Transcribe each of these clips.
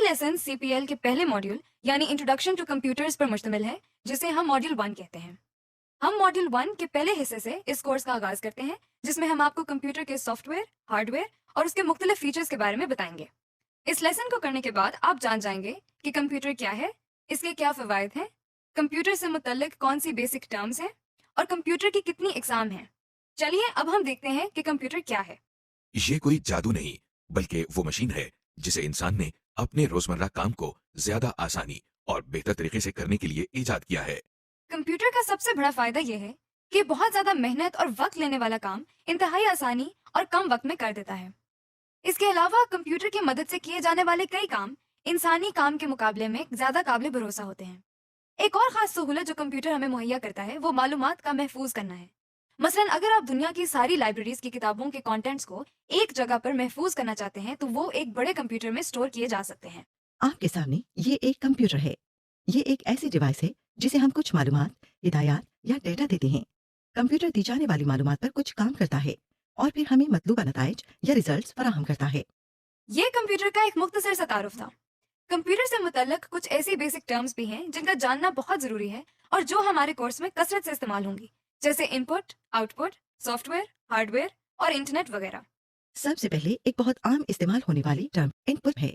Lesson سی P L کے پہلے module یعنی انٹروڈکشن ٹو کمپیوٹرز پر مشتمل ہے، جسے ہم ماڈیول 1 کہتے ہیں۔ ہم ماڈیول 1 کے پہلے حصے سے اس کورس کا آغاز کرتے ہیں، جس میں ہم آپ کو کمپیوٹر کے سافٹ ویئر، ہارڈ ویئر اور اس کے مختلف فیچرز کے بارے میں بتائیں گے۔ اس لیسن کو کرنے کے بعد آپ جان جائیں گے کہ کمپیوٹر کیا ہے، اس کے کیا فوائد ہیں، کمپیوٹر سے متعلق کون سی بیسک ٹرمز ہیں اور کمپیوٹر کی کتنی اقسام ہیں۔ چلیے اب ہم دیکھتے ہیں کہ کمپیوٹر کیا ہے۔ یہ کوئی جادو نہیں، بلکہ وہ مشین ہے جسے انسان نے اپنے روزمرہ کام کو زیادہ آسانی اور بہتر طریقے سے کرنے کے لیے ایجاد کیا ہے۔ کمپیوٹر کا سب سے بڑا فائدہ یہ ہے کہ بہت زیادہ محنت اور وقت لینے والا کام انتہائی آسانی اور کم وقت میں کر دیتا ہے۔ اس کے علاوہ کمپیوٹر کی مدد سے کیے جانے والے کئی کام انسانی کام کے مقابلے میں زیادہ قابل بھروسہ ہوتے ہیں۔ ایک اور خاص سہولت جو کمپیوٹر ہمیں مہیا کرتا ہے وہ معلومات کا محفوظ کرنا ہے۔ مثلا اگر آپ دنیا کی ساری لائبریریز کی کتابوں کے کانٹینٹس کو ایک جگہ پر محفوظ کرنا چاہتے ہیں تو وہ ایک بڑے کمپیوٹر میں سٹور کیے جا سکتے ہیں۔ آپ کے سامنے یہ ایک کمپیوٹر ہے۔ یہ ایک ایسی ڈیوائس ہے جسے ہم کچھ معلومات، ہدایات یا ڈیٹا دیتے ہیں۔ کمپیوٹر دی جانے والی معلومات پر کچھ کام کرتا ہے اور پھر ہمیں مطلوبہ نتائج یا ریزلٹس فراہم کرتا ہے۔ یہ کمپیوٹر کا ایک مختصر سا تعارف تھا۔ کمپیوٹر سے متعلق کچھ ایسی بیسک ٹرمز بھی ہیں جن کا جاننا بہت ضروری ہے اور جو ہمارے کورس میں کثرت سے استعمال ہوں گی، جیسے input, output, software, hardware اور انٹرنیٹ وغیرہ۔ سب سے پہلے ایک بہت عام استعمال ہونے والی ٹرم ان پٹ ہے۔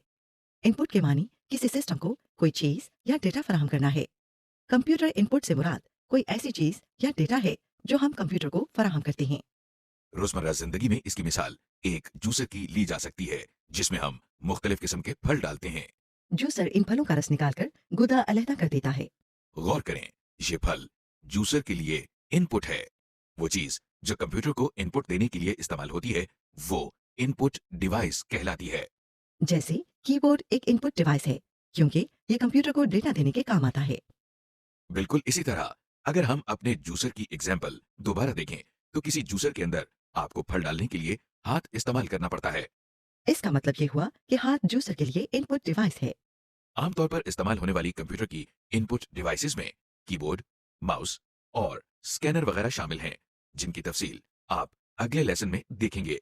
ان پٹ کے معنی کسی سسٹم کو کوئی چیز یا ڈیٹا فراہم کرنا ہے۔ کمپیوٹر ان پٹ سے مراد کوئی ایسی چیز یا ڈیٹا ہے جو ہم کمپیوٹر کو فراہم کرتے ہیں۔ روزمرہ زندگی میں اس کی مثال ایک جوسر کی لی جا سکتی ہے، جس میں ہم مختلف قسم کے پھل ڈالتے ہیں۔ جوسر ان پھلوں کا رس نکال کر گودا علیحدہ کر دیتا ہے۔ غور کریں، یہ پھل جوسر کے لیے ان پٹ ہے۔ وہ چیز جو کمپیوٹر کو ان پٹ دینے کے لیے استعمال ہوتی ہے وہ ان پٹ ڈیوائس کہلاتی ہے۔ جیسے کی بورڈ ایک ان پٹ ڈیوائس ہے کیونکہ یہ کمپیوٹر کو ڈیٹا دینے کے کام آتا ہے۔ بالکل اسی طرح اگر ہم اپنے جوسر کی ایگزامپل دوبارہ دیکھیں تو کسی جوسر کے اندر آپ کو پھل ڈالنے کے لیے ہاتھ استعمال کرنا پڑتا ہے۔ اس کا مطلب یہ ہوا کہ ہاتھ جوسر کے لیے ان پٹ ڈیوائس ہے۔ عام طور پر استعمال ہونے والی کمپیوٹر کی ان پٹ ڈیوائسز میں کی بورڈ، ماؤس اور اسکینر وغیرہ شامل ہیں، جن کی تفصیل آپ اگلے لیسن میں دیکھیں گے۔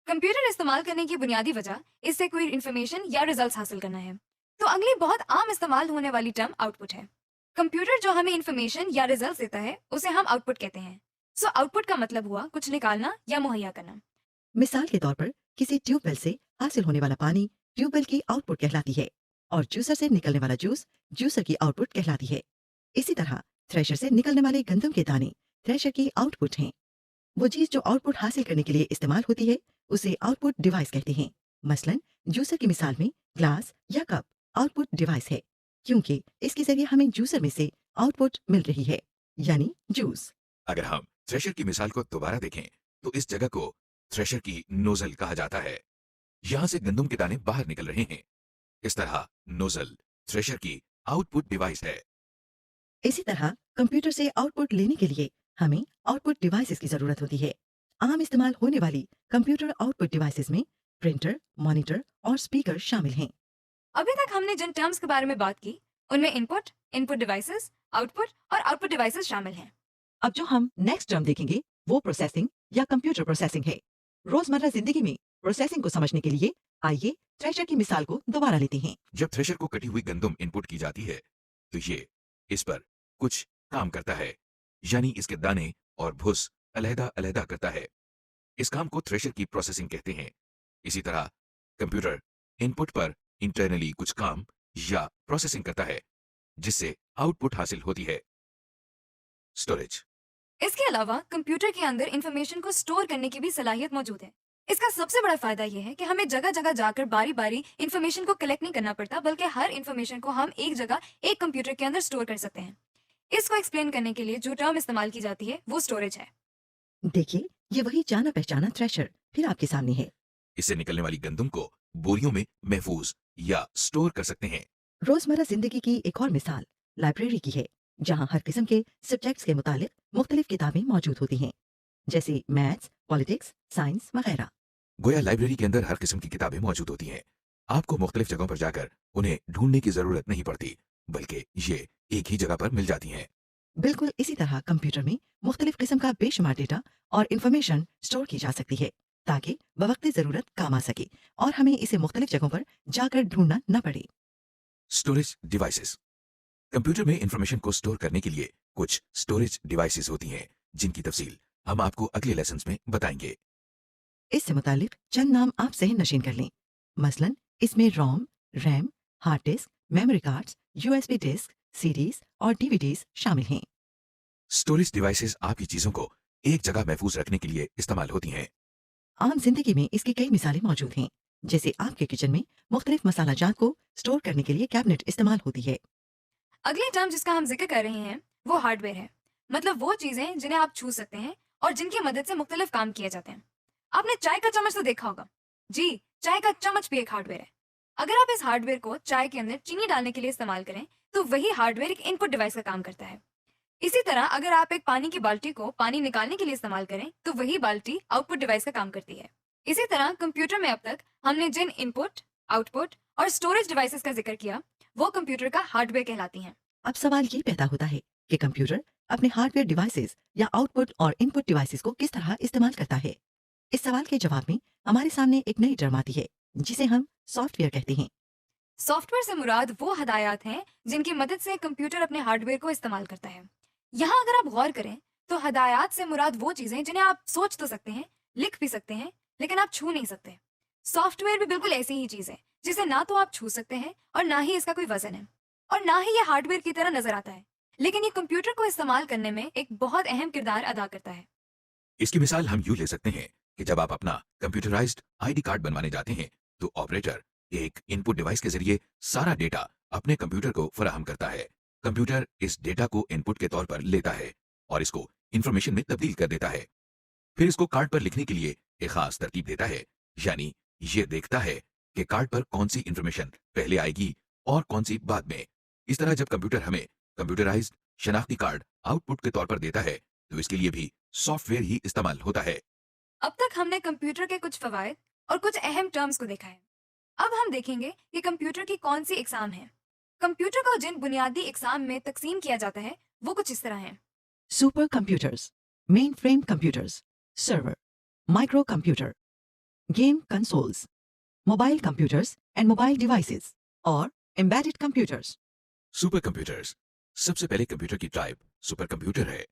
کمپیوٹر استعمال کرنے کی بنیادی وجہ اس سے کوئی انفارمیشن یا ریزلٹس حاصل کرنا ہے۔ تو اگلی بہت عام استعمال ہونے والی ٹرم آؤٹ پٹ ہے۔ کمپیوٹر جو ہمیں انفارمیشن یا ریزلٹس دیتا ہے اسے ہم آؤٹ پٹ کہتے ہیں۔ سو آؤٹ پٹ کا مطلب ہوا کچھ نکالنا یا مہیا کرنا۔ مثال کے طور پر کسی ٹیوب ویل سے حاصل ہونے والا پانی ٹیوب ویل کی آؤٹ پٹ کہلاتی ہے اور جوسر سے نکلنے والا جوس جوسر کی آؤٹ پٹ کہلاتی ہے۔ اسی طرح تھریشر سے نکلنے والے گندم کے دانے تھریشر کی آؤٹ پٹ ہیں۔ وہ چیز جو آؤٹ پٹ حاصل کرنے کے لیے استعمال ہوتی ہے اسے آؤٹ پٹ ڈیوائس کہتے ہیں۔ مثلا جوسر کی مثال میں گلاس یا کپ آؤٹ پٹ ڈیوائس ہے کیونکہ اس کے ذریعے ہمیں جوسر میں سے آؤٹ پٹ مل رہی ہے، یعنی جوس۔ اگر ہم تھریشر کی مثال کو دوبارہ دیکھیں تو اس جگہ کو تھریشر کی نوزل کہا جاتا ہے۔ یہاں سے گندم کے دانے باہر نکل رہے ہیں۔ اس طرح نوزل تھریشر کی آؤٹ پٹ ڈیوائس ہے۔ اسی طرح کمپیوٹر سے آؤٹ پٹ لینے کے لیے ہمیں آؤٹ پٹ ڈیوائسز کی ضرورت ہوتی ہے۔ عام استعمال ہونے والی کمپیوٹر آؤٹ پٹ ڈیوائسز میں پرنٹر، مانیٹر اور اسپیکر شامل ہیں۔ ابھی تک ہم نے جن ٹرمز کے بارے میں بات کی ان میں ان پٹ ڈیوائسز، آؤٹ پٹ اور آؤٹ پٹ ڈیوائسز شامل ہیں۔ اب جو ہم نیکسٹ ٹرم دیکھیں گے وہ پروسیسنگ یا کمپیوٹر پروسیسنگ ہے۔ روزمرہ زندگی میں پروسیسنگ کو سمجھنے کے لیے آئیے تھریشر کی مثال کو دوبارہ لیتے ہیں۔ جب تھریشر کو کٹی ہوئی گندم ان پٹ کی جاتی ہے تو یہ اس پر کچھ کام کرتا ہے، یعنی اس کے دانے اور بھس علیحدہ علیحدہ کرتا ہے۔ اس کام کو تھریشر کی پروسیسنگ کہتے ہیں۔ اسی طرح کمپیوٹر ان پٹ پر انٹرنلی کچھ کام یا پروسیسنگ کرتا ہے جس سے آؤٹ پٹ حاصل ہوتی ہے۔ اسٹوریج۔ اس کے علاوہ کمپیوٹر کے اندر انفارمیشن کو سٹور کرنے کی بھی صلاحیت موجود ہے۔ اس کا سب سے بڑا فائدہ یہ ہے کہ ہمیں جگہ جگہ جا کر باری باری انفارمیشن کو کلیکٹ نہیں کرنا پڑتا، بلکہ ہر انفارمیشن کو ہم ایک جگہ ایک کمپیوٹر کے اندر سٹور کر سکتے ہیں۔ اس کو ایکسپلین کرنے کے لیے جو ٹرم استعمال کی جاتی ہے وہ سٹوریج ہے۔ دیکھیے یہ وہی جانا پہچانا تھریشر پھر آپ کے سامنے ہے۔ اس سے نکلنے والی گندم کو بوریوں میں محفوظ یا سٹور کر سکتے ہیں۔ روزمرہ زندگی کی ایک اور مثال لائبریری کی ہے، جہاں ہر قسم کے سبجیکٹس کے متعلق مختلف کتابیں موجود ہوتی ہیں، جیسے میتھس، پالیٹکس، سائنس وغیرہ۔ گویا لائبریری کے اندر ہر قسم کی کتابیں موجود ہوتی ہیں۔ آپ کو مختلف جگہوں پر جا کر انہیں ڈھونڈنے کی ضرورت نہیں پڑتی، بلکہ یہ ایک ہی جگہ پر مل جاتی ہیں۔ بالکل اسی طرح کمپیوٹر میں مختلف قسم کا بے شمار ڈیٹا اور انفارمیشن سٹور کی جا سکتی ہے تاکہ بوقت ضرورت کام آ سکے اور ہمیں اسے مختلف جگہوں پر جا کر ڈھونڈنا نہ پڑے۔ Storage devices. कंप्यूटर में इंफॉर्मेशन को स्टोर करने के लिए कुछ स्टोरेज डिवाइसेस होती हैं जिनकी तफसील हम आपको अगले लेसन्स में बताएंगे। इससे मुतालिक चंद नाम आप सहन नशीन कर लें। मसलन इसमें ROM, RAM, hard disk, memory cards, USB disk, CDs और डीवीडीज शामिल हैं। स्टोरेज डिवाइसेस आपकी चीजों को एक जगह महफूज रखने के लिए इस्तेमाल होती हैं। आम जिंदगी में इसकी कई मिसालें मौजूद हैं, जैसे आपके किचन में मुख्तलिफ मसाला जात को स्टोर करने के लिए कैबिनेट इस्तेमाल होती है। अगली टर्म जिसका हम जिक्र कर रहे हैं वो हार्डवेयर है, मतलब वो चीजें जिन्हें आप छू सकते हैं और जिनकी मदद से मुख्तलिफ काम किए जाते हैं। आपने चाय का चम्मच तो देखा होगा। जी, चाय का चम्मच भी एक हार्डवेयर है। अगर आप इस हार्डवेयर को चाय के अंदर चीनी डालने के लिए इस्तेमाल करें तो वही हार्डवेयर एक इनपुट डिवाइस का काम करता है। इसी तरह अगर आप एक पानी की बाल्टी को पानी निकालने के लिए इस्तेमाल करें तो वही बाल्टी आउटपुट डिवाइस का काम करती है। इसी तरह कंप्यूटर में अब तक हमने जिन इनपुट, आउटपुट और स्टोरेज डिवाइसेस का जिक्र किया वो कंप्यूटर का हार्डवेयर कहलाती हैं। अब सवाल ये पैदा होता है कि कंप्यूटर अपने हार्डवेयर डिवाइसेस या आउटपुट और इनपुट डिवाइसेस को किस तरह इस्तेमाल करता है। इस सवाल के जवाब में हमारे सामने एक नई टर्म आती है जिसे हम सॉफ्टवेयर कहते हैं। सॉफ्टवेयर से मुराद वो हदायत हैं जिनकी मदद से कंप्यूटर अपने हार्डवेयर को इस्तेमाल करता है। यहाँ अगर आप गौर करें तो हदायत से मुराद वो चीजें जिन्हें आप सोच तो सकते हैं, लिख भी सकते हैं, लेकिन आप छू नहीं सकते। सॉफ्टवेयर भी बिल्कुल ऐसी ही चीज है जिसे ना तो आप छू सकते हैं और ना ही इसका कोई वजन है और ना ही ये हार्डवेयर की तरह नजर आता है, लेकिन ये कंप्यूटर को इस्तेमाल करने में एक बहुत अहम किरदार अदा करता है। इसकी मिसाल हम यूं ले सकते हैं कि जब आप अपना कंप्यूटराइज्ड आईडी कार्ड बनवाने जाते हैं तो ऑपरेटर एक इनपुट डिवाइस के जरिए सारा डेटा अपने कंप्यूटर को फराहम करता है। कंप्यूटर इस डेटा को इनपुट के तौर पर लेता है और इसको इंफॉर्मेशन में तब्दील कर देता है। फिर इसको कार्ड पर लिखने के लिए एक खास तरतीब देता है, यानी ये देखता है कि कार्ड पर कौन सी इंफॉर्मेशन पहले आएगी और कौन सी बाद में। इस तरह जब कंप्यूटर हमें कंप्यूटराइज्ड शनाख्ती कार्ड आउटपुट के तौर पर देता है तो इसके लिए भी सॉफ्टवेयर ही इस्तेमाल होता है। अब तक हमने कंप्यूटर के कुछ फवायद और कुछ अहम टर्म्स को देखा है। अब हम देखेंगे कि कंप्यूटर की कौन सी इकसाम है। कंप्यूटर को जिन बुनियादी इकसाम में तकसीम किया जाता है वो कुछ इस तरह हैं। Super computers, main frame computers, server, micro computer, game consoles, mobile computers and mobile devices और एम्बेडेड कंप्यूटर्स। Super computers. सबसे पहले कंप्यूटर की टाइप सुपर कंप्यूटर है।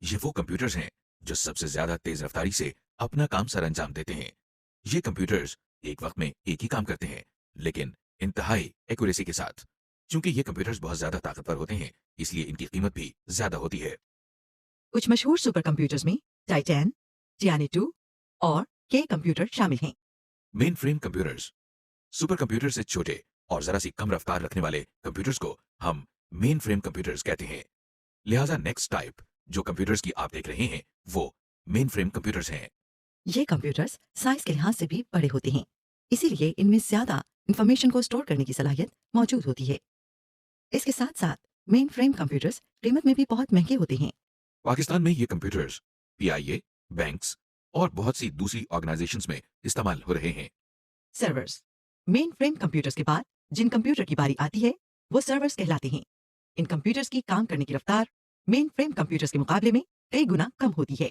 ये वो कंप्यूटर्स हैं जो सबसे ज्यादा तेज रफ्तारी से अपना काम सर अंजाम देते हैं। ये कंप्यूटर्स एक वक्त में एक ही काम करते हैं, लेकिन इंतहाई एक्यूरेसी के साथ। चूंकि ये कंप्यूटर्स बहुत ज्यादा ताकतवर होते हैं इसलिए इनकी कीमत भी ज्यादा होती है। कुछ मशहूर सुपर कंप्यूटर्स में टाइटैन, टियानी 2 और के कंप्यूटर शामिल हैं। Main frame computers. Super computer से छोटे और जरा सी कम रफ्तार रखने वाले कंप्यूटर्स को हम मेन फ्रेम कंप्यूटर्स कहते हैं। लिहाजा नेक्स्ट टाइप जो कंप्यूटर्स की आप देख रहे हैं वो मेन फ्रेम कंप्यूटर्स हैं। ये कंप्यूटर्स साइज के लिहाज से भी बड़े होते हैं, इसीलिए इनमें ज्यादा इंफॉर्मेशन को स्टोर करने की सलाहियत मौजूद होती है। इसके साथ साथ मेन फ्रेम कंप्यूटर्स कीमत में भी बहुत महंगे होते हैं। पाकिस्तान में ये कंप्यूटर्स पीआईए, बैंक्स और बहुत सी दूसरी ऑर्गेनाइजेशंस में इस्तेमाल हो रहे हैं। सर्वर्स। मेन फ्रेम कंप्यूटर्स के बाद जिन कंप्यूटर की बारी आती है वो सर्वर्स कहलाते हैं। इन कंप्यूटर्स की काम करने की रफ्तार मेन फ्रेम कंप्यूटर्स के मुकाबले में कई गुना कम होती है।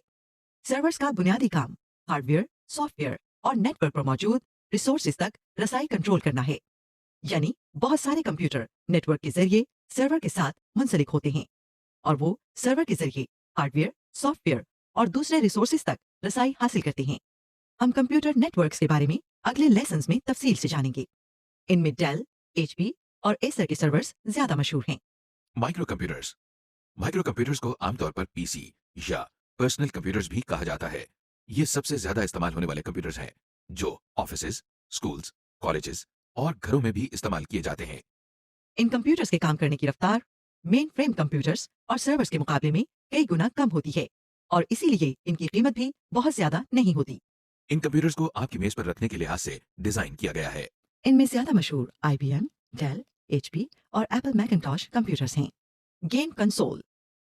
सर्वर्स का बुनियादी काम हार्डवेयर, सॉफ्टवेयर और नेटवर्क पर मौजूद रिसोर्सेज तक रसाई कंट्रोल करना है, यानी बहुत सारे कंप्यूटर नेटवर्क के जरिए सर्वर के साथ मुंसलिक होते हैं और वो सर्वर के जरिए हार्डवेयर, सॉफ्टवेयर और दूसरे रिसोर्सेज तक रसाई हासिल करते हैं। हम कंप्यूटर नेटवर्क्स के बारे में अगले लेसन्स में तफसील से जानेंगे। इनमें डेल, HP और एसर के सर्वर्स ज्यादा मशहूर हैं। Micro computers. माइक्रो कंप्यूटर्स को आमतौर पर पीसी या पर्सनल कंप्यूटर्स भी कहा जाता है। ये सबसे ज्यादा इस्तेमाल होने वाले कंप्यूटर्स हैं जो ऑफिसेज, स्कूल्स, कॉलेजेस और घरों में भी इस्तेमाल किए जाते हैं। इन कंप्यूटर्स के काम करने की रफ्तार मेन फ्रेम कंप्यूटर्स और सर्वर्स के मुकाबले में कई गुना कम होती है और इसीलिए इनकी कीमत भी बहुत ज्यादा नहीं होती। इन कंप्यूटर्स को आपकी मेज पर रखने के लिहाज से डिजाइन किया गया है। इनमें ज्यादा मशहूर IBM, डेल, HP और एप्पल मैकिन्टॉश कंप्यूटर्स हैं। Game console.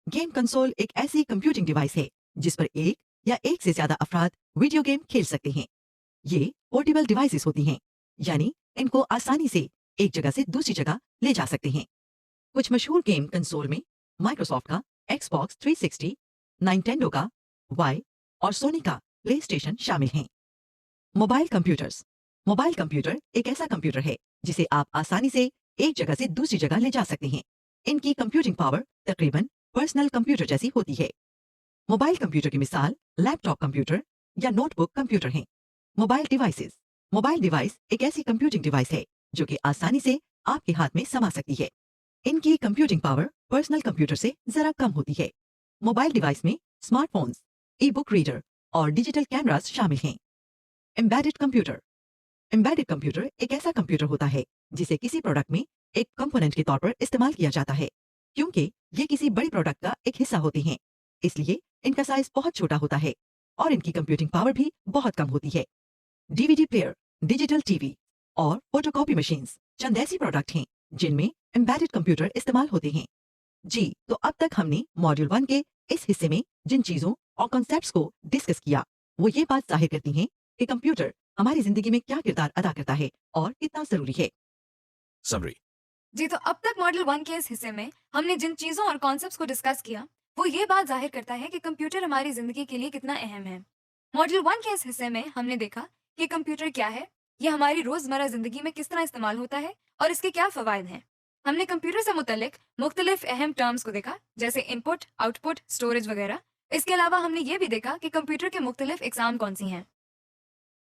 गेम कंसोल एक ऐसी कंप्यूटिंग डिवाइस है जिस पर एक या एक से ज्यादा अफराद वीडियो गेम खेल सकते हैं। ये पोर्टेबल डिवाइसेस होती हैं, यानी इनको आसानी से एक जगह से दूसरी जगह ले जा सकते हैं। कुछ मशहूर गेम कंसोल में माइक्रोसॉफ्ट का Xbox 360, नाइंटेंडो का Y और सोनी का प्लेस्टेशन शामिल हैं। Mobile computers. मोबाइल कंप्यूटर एक ऐसा कंप्यूटर है जिसे आप आसानी से एक जगह से दूसरी जगह ले जा सकते हैं। इनकी कंप्यूटिंग पावर तकरीबन पर्सनल कंप्यूटर जैसी होती है। मोबाइल कंप्यूटर की मिसाल लैपटॉप कंप्यूटर या नोटबुक कंप्यूटर हैं। मोबाइल डिवाइसेस, मोबाइल डिवाइस एक ऐसी कंप्यूटिंग डिवाइस है जो कि आसानी से आपके हाथ में समा सकती है। इनकी कंप्यूटिंग पावर पर्सनल कंप्यूटर से जरा कम होती है। मोबाइल डिवाइस में स्मार्टफोन्स, ई बुक रीडर और डिजिटल कैमरास शामिल हैं। एम्बेडेड कंप्यूटर, एम्बेडेड कंप्यूटर एक ऐसा कंप्यूटर होता है जिसे किसी प्रोडक्ट में एक कंपोनेंट के तौर पर इस्तेमाल किया जाता है। क्योंकि ये किसी बड़ी प्रोडक्ट का एक हिस्सा होते हैं, इसलिए इनका साइज बहुत छोटा होता है और इनकी कंप्यूटिंग पावर भी बहुत कम होती है। डीवीडी प्लेयर, डिजिटल टीवी और फोटोकॉपी मशीन्स चंद ऐसी प्रोडक्ट हैं जिनमें एम्बेडेड कंप्यूटर इस्तेमाल होते हैं। जी, तो अब तक हमने मॉड्यूल 1 के इस हिस्से में जिन चीजों और कॉन्सेप्ट्स को डिस्कस किया वो ये बात जाहिर करती हैं कि कंप्यूटर हमारी जिंदगी में क्या किरदार अदा करता है और कितना जरूरी है। समरी। जी, तो अब तक मॉड्यूल 1 के इस हिस्से में हमने जिन चीज़ों और कॉन्सेप्ट्स को डिस्कस किया वो ये बात जाहिर करता है कि कंप्यूटर हमारी ज़िंदगी के लिए कितना अहम है। मॉड्यूल 1 के इस हिस्से में हमने देखा कि कंप्यूटर क्या है, ये हमारी रोज़मर्रा ज़िंदगी में किस तरह इस्तेमाल होता है और इसके क्या फ़वाइद हैं। हमने कंप्यूटर से मुतल्लिक मुख्तलिफ अहम टर्म्स को देखा जैसे इनपुट, आउटपुट, स्टोरेज वगैरह। इसके अलावा हमने ये भी देखा कि कंप्यूटर के मुख्तलिफ इकसाम कौन सी हैं।